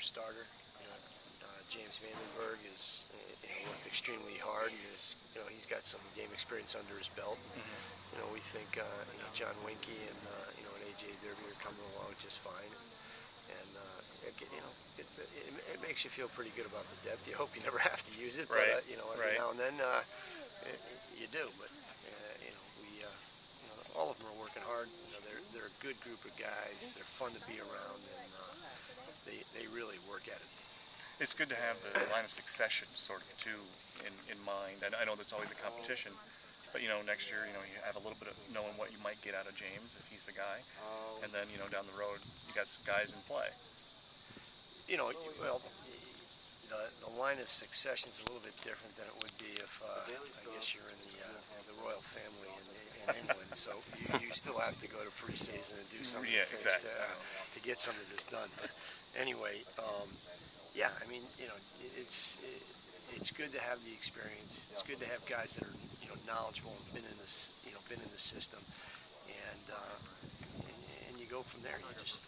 starter. James Vandenberg is worked extremely hard. He's got some game experience under his belt. We think John Winke and and AJ Derby are coming along just fine. And it makes you feel pretty good about the depth. You hope you never have to use it, right. but every now and then you do. But all of them are working hard. They're a good group of guys. They're fun to be around, and they really work at it. It's good to have the line of succession sort of too in mind. I know that's always a competition, but next year you have a little bit of knowing what you might get out of James if he's the guy, and then down the road you got some guys in play. Well, the line of succession is a little bit different than it would be if I guess you're in the royal family in England. So you still have to go to preseason and do some things exactly. to get some of this done. But anyway. Yeah, I mean, it's good to have the experience. It's good to have guys that are, knowledgeable and been in this, been in the system, and you go from there. You just,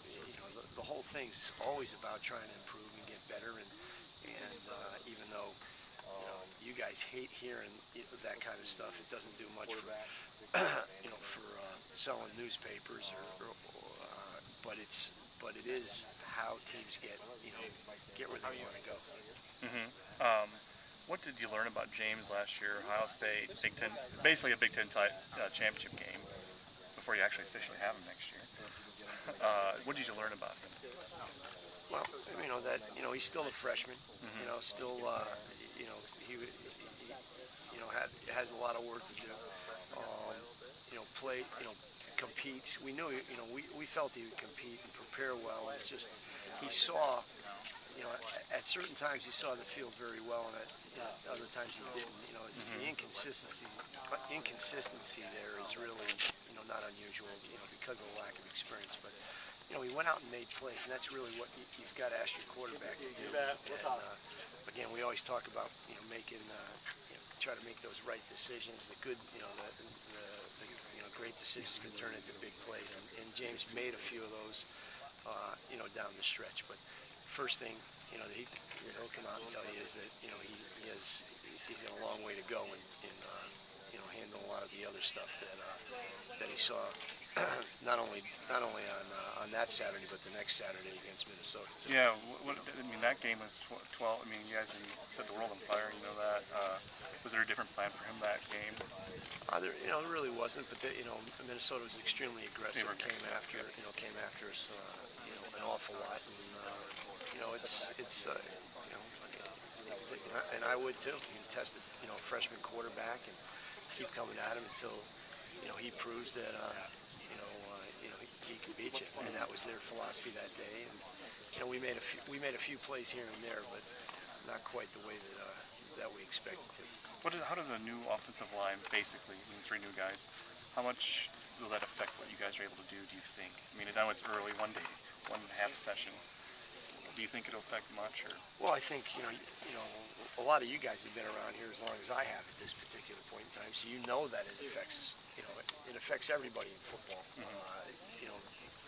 the whole thing's always about trying to improve and get better. And even though, you guys hate hearing that kind of stuff, it doesn't do much for, for selling newspapers but it is how teams get where they want to go. What did you learn about James last year? Ohio State, Big Ten, basically a Big Ten championship game before you actually officially have him next year. What did you learn about him? Well, that he's still a freshman. Still he has a lot of work to do. Competes. We knew we felt he would compete and prepare well. It's just he saw. At certain times he saw the field very well, and at other times he didn't. The inconsistency there is really, not unusual, because of the lack of experience. But, he went out and made plays, and that's really what you've got to ask your quarterback to do. And, again, we always talk about, making, try to make those right decisions. The good, the great decisions can turn into big plays, and James made a few of those, down the stretch. But first thing, he'll come out and tell you is that he's got a long way to go in handling a lot of the other stuff that he saw not only on that Saturday but the next Saturday against Minnesota too. Yeah, that game was 12. You guys set the world on fire. That. Was there a different plan for him that game? There really wasn't, but Minnesota was extremely aggressive. Came after us an awful lot. And I would too. You tested, a freshman quarterback and keep coming at him until, he proves that, he can beat you. And that was their philosophy that day. And, we made a few plays here and there, but not quite the way that we expected to. How does a new offensive line, basically, 3 new guys, how much will that affect what you guys are able to do you think? I know it's early, one day, 1.5 session. Do you think it'll affect much? Or? Well, I think a lot of you guys have been around here as long as I have at this particular point in time, so that it affects it affects everybody in football.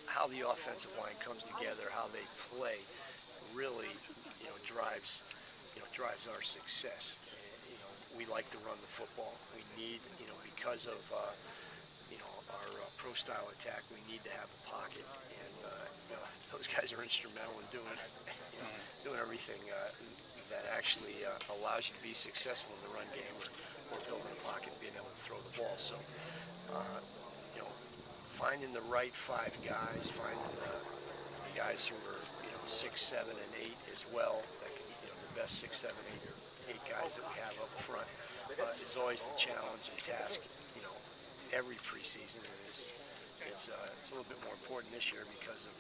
How the offensive line comes together, how they play, really drives our success. We like to run the football. We need because of our pro style attack, we need to have a pocket, and those guys are instrumental in doing everything that actually allows you to be successful in the run game or building a pocket and being able to throw the ball. So, finding the right 5 guys, finding the guys who are 6, 7, and 8 as well, that can, the best 6, 7, 8 guys that we have up front is always the challenge and task. Every preseason, and it's a little bit more important this year because of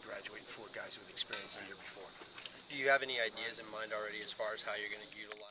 graduating 4 guys with experience the year before. Do you have any ideas in mind already as far as how you're going to utilize